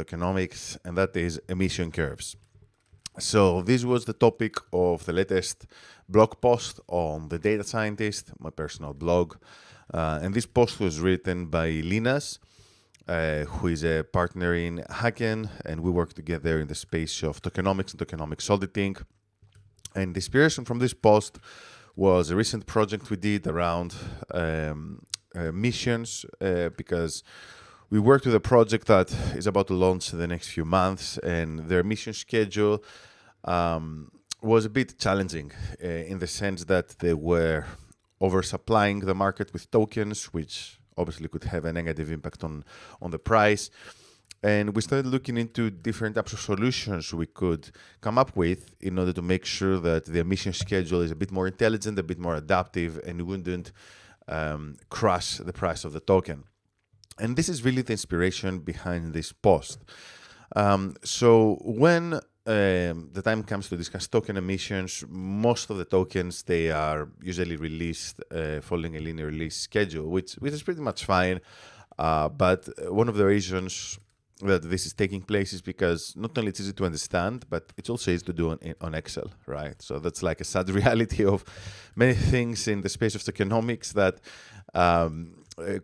tokenomics, and that is emission curves. So this was the topic of the latest blog post on The Data Scientist, my personal blog. And this post was written by Linas, who is a partner in Hacken, and we work together in the space of tokenomics and tokenomics auditing. And the inspiration from this post was a recent project we did around missions, because we worked with a project that is about to launch in the next few months, and their mission schedule was a bit challenging in the sense that they were oversupplying the market with tokens, which obviously could have a negative impact on the price. And we started looking into different types of solutions we could come up with in order to make sure that the emission schedule is a bit more intelligent, a bit more adaptive, and wouldn't crush the price of the token. And this is really the inspiration behind this post. So when the time comes to discuss token emissions, most of the tokens, they are usually released following a linear release schedule, which is pretty much fine. But one of the reasons that this is taking place is because not only it's easy to understand, but it's also easy to do on Excel, right? So that's like a sad reality of many things in the space of tokenomics that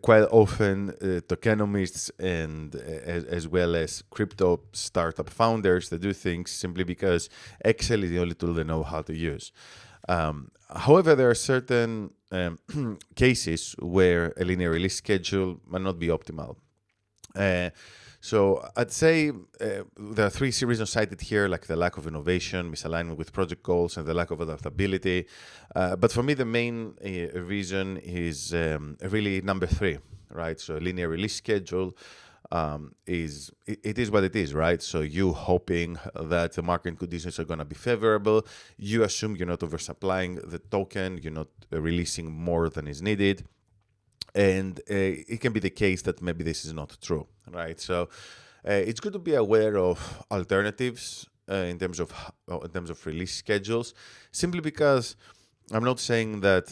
quite often tokenomists and as well as crypto startup founders, they do things simply because Excel is the only tool they know how to use. However, there are certain cases where a linear release schedule might not be optimal. So I'd say there are three reasons cited here, like the lack of innovation, misalignment with project goals, and the lack of adaptability. But for me, the main reason is really number three, right? So linear release schedule is what it is, right? So you hoping that the market conditions are going to be favorable. You assume you're not oversupplying the token, you're not releasing more than is needed. And it can be the case that maybe this is not true, right? So it's good to be aware of alternatives in terms of release schedules, simply because I'm not saying that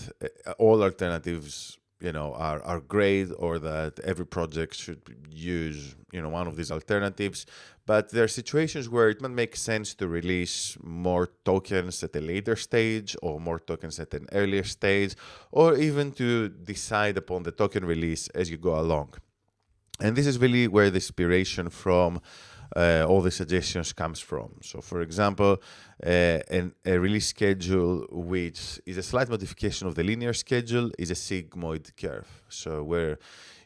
all alternatives, are great, or that every project should use, one of these alternatives. But there are situations where it might make sense to release more tokens at a later stage, or more tokens at an earlier stage, or even to decide upon the token release as you go along. And this is really where the inspiration from all the suggestions comes from. So, for example, a release schedule which is a slight modification of the linear schedule is a sigmoid curve. So, where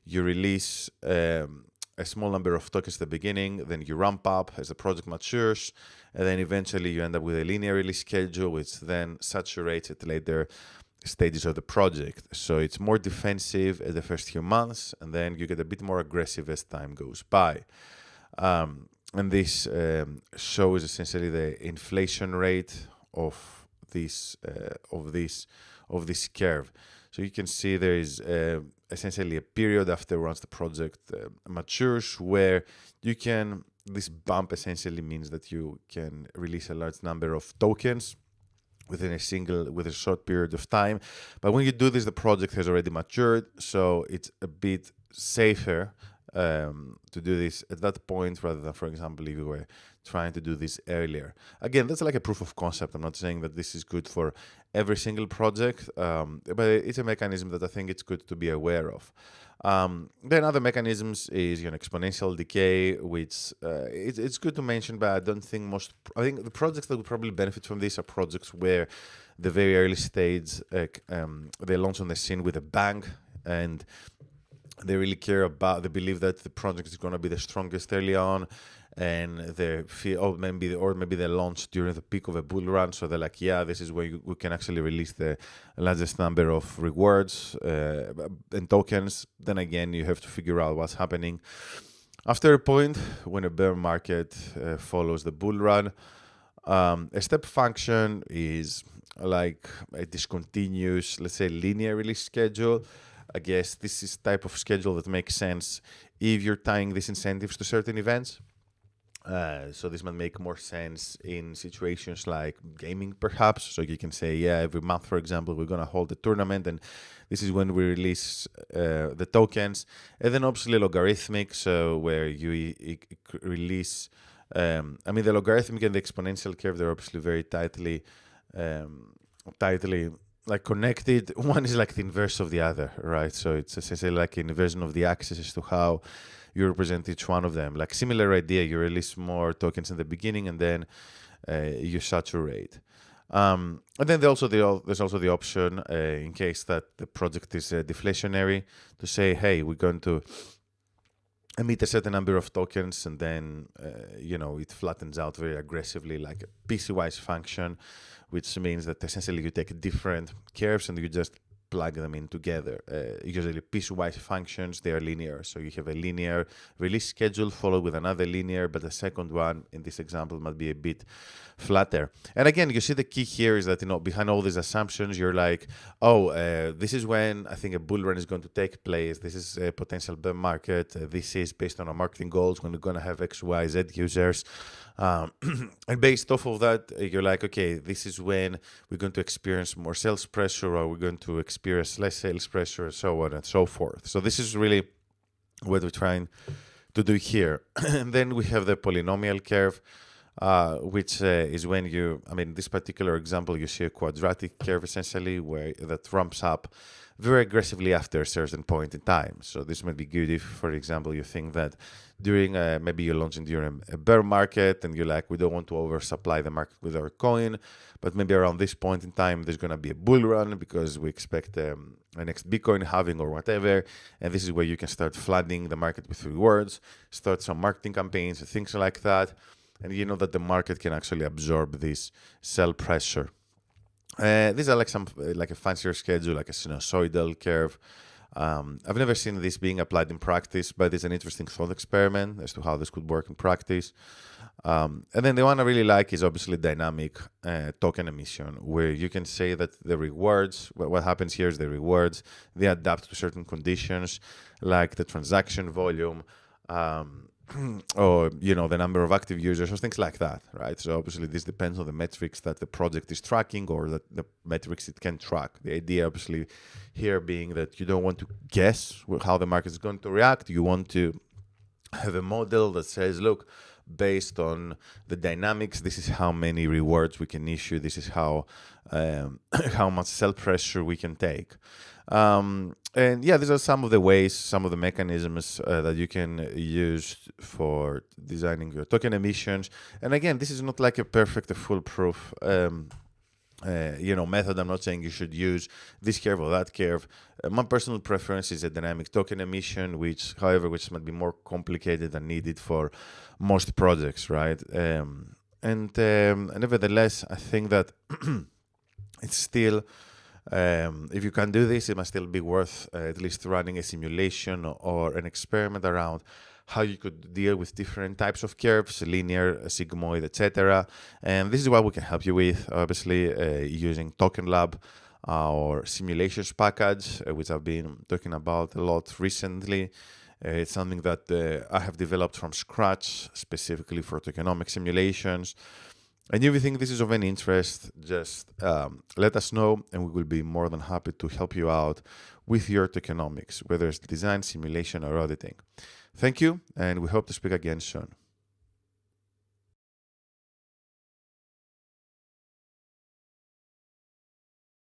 you release a small number of tokens at the beginning, then you ramp up as the project matures, and then eventually you end up with a linear release schedule, which then saturates at later stages of the project. So it's more defensive at the first few months, and then you get a bit more aggressive as time goes by. And this shows essentially the inflation rate of this curve. So you can see there is essentially a period after once the project matures where this bump essentially means that you can release a large number of tokens with a short period of time. But when you do this, the project has already matured, so it's a bit safer to do this at that point rather than, for example, if you were trying to do this earlier. Again, that's like a proof of concept. I'm not saying that this is good for every single project, but it's a mechanism that I think it's good to be aware of. Then other mechanisms is exponential decay, which it's good to mention, but I don't think I think the projects that would probably benefit from this are projects where the very early stage they launch on the scene with a bang, and they really they believe that the project is going to be the strongest early on, and they feel, maybe they launch during the peak of a bull run, so they're like, yeah, this is where we can actually release the largest number of rewards and tokens. Then again, you have to figure out what's happening after a point when a bear market follows the bull run. A step function is like a discontinuous, let's say, linear release schedule. I guess this is type of schedule that makes sense if you're tying these incentives to certain events. So this might make more sense in situations like gaming, perhaps. So you can say, yeah, every month, for example, we're going to hold a tournament, and this is when we release the tokens. And then obviously logarithmic, so where you release, the logarithmic and the exponential curve, they're obviously very tightly like connected. One is like the inverse of the other, right? So it's essentially like an inversion of the axis as to how you represent each one of them. Like similar idea, you release more tokens in the beginning and then you saturate. And then there's also the option in case that the project is deflationary to say, hey, we're going to emit a certain number of tokens and then it flattens out very aggressively like a piecewise function, which means that essentially you take different curves and you just plug them in together. Usually piecewise functions, they are linear. So you have a linear release schedule followed with another linear, but the second one in this example might be a bit flatter. And again, you see the key here is that, behind all these assumptions, you're like, this is when I think a bull run is going to take place. This is a potential bear market. This is based on our marketing goals when we're going to have X, Y, Z users. And based off of that, you're like, okay, this is when we're going to experience more sales pressure or we're going to experience less sales pressure and so on and so forth. So this is really what we're trying to do here. And then we have the polynomial curve, which is when this particular example, you see a quadratic curve essentially where that ramps up very aggressively after a certain point in time. So this might be good if, for example, you think that during maybe you're launching during a bear market and you're like, we don't want to oversupply the market with our coin, but maybe around this point in time there's going to be a bull run because we expect a next Bitcoin halving or whatever, and this is where you can start flooding the market with rewards, start some marketing campaigns, things like that, and you know that the market can actually absorb this sell pressure. These are like a fancier schedule, like a sinusoidal curve. I've never seen this being applied in practice, but it's an interesting thought experiment as to how this could work in practice. And then the one I really like is obviously dynamic token emission, where you can say that the rewards, what happens here is the rewards, they adapt to certain conditions, like the transaction volume, or the number of active users or things like that, right? So obviously this depends on the metrics that the project is tracking or that the metrics it can track. The idea obviously here being that you don't want to guess how the market is going to react. You want to have a model that says, look, based on the dynamics, this is how many rewards we can issue. This is how much sell pressure we can take. And yeah, these are some of the ways, some of the mechanisms that you can use for designing your token emissions. And again, this is not like a perfect, foolproof method. I'm not saying you should use this curve or that curve. My personal preference is a dynamic token emission, which might be more complicated than needed for most projects, right? And nevertheless, I think that it's still, if you can do this, it must still be worth at least running a simulation or an experiment around how you could deal with different types of curves, linear, sigmoid, etc. And this is what we can help you with, obviously, using Token Lab, our simulations package, which I've been talking about a lot recently. It's something that I have developed from scratch, specifically for tokenomics simulations. And if you think this is of any interest, just let us know, and we will be more than happy to help you out with your tokenomics, whether it's design, simulation, or auditing. Thank you, and we hope to speak again soon.